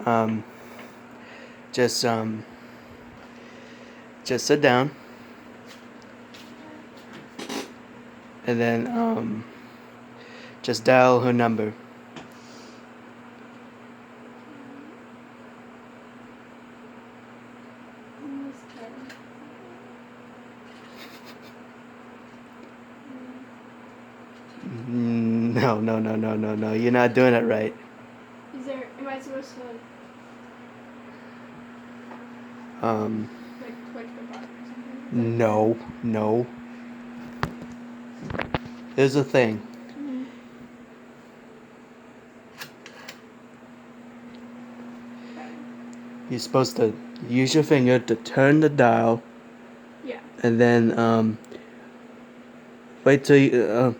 Um, just just sit down, and then just dial her number. No, no, no, no, no, no. You're not doing it right. Am I supposed to like click the button or something? No, no. Here's the thing. Mm-hmm. Okay. You're supposed to use your finger to turn the dial. Yeah. And then wait till you're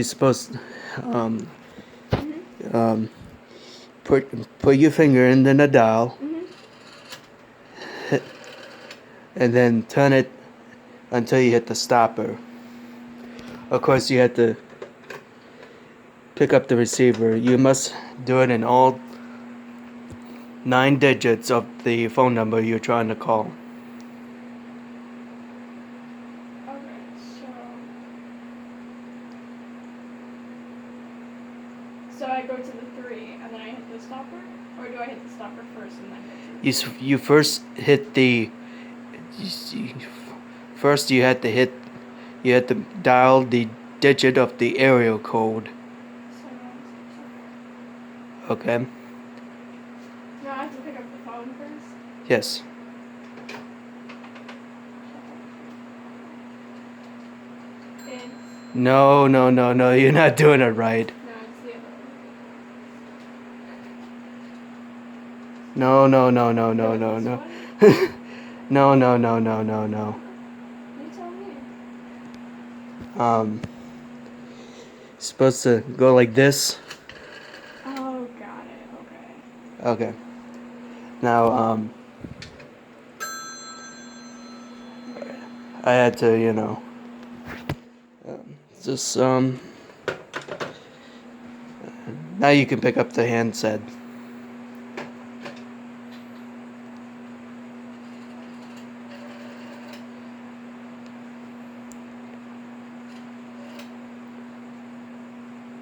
supposed to Mm-hmm. put your finger in the dial, Mm-hmm. and then turn it until you hit the stopper. Of course, you have to pick up the receiver. You must do it in all 9 digits of the phone number you're trying to call. Okay, so I go to the 3 and then I hit the stopper, or do I hit the stopper first and then go to the 3? You first hit the first you had to dial the digit of the area code. Okay. No, I have to pick up the phone first. Yes. It's No, no, no, no. You're not doing it right. no, it's the other one. No, no, no, no, no, Go no, this no. one? No, no, no, no, no, no. You tell me. Supposed to go like this. Oh, got it. Okay. Okay. Now, I had to, just, now you can pick up the handset.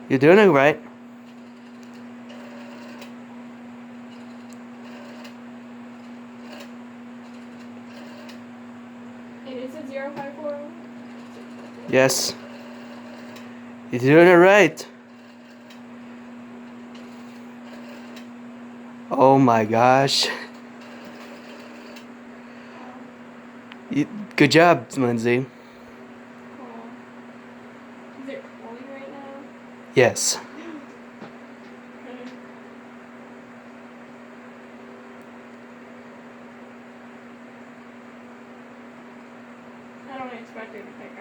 You're doing it right. And is it 054? Yes. You're doing it right. Oh my gosh. Good job, Lindsay. Cool. Is it rolling right now? Yes. Okay. I don't expect it to pick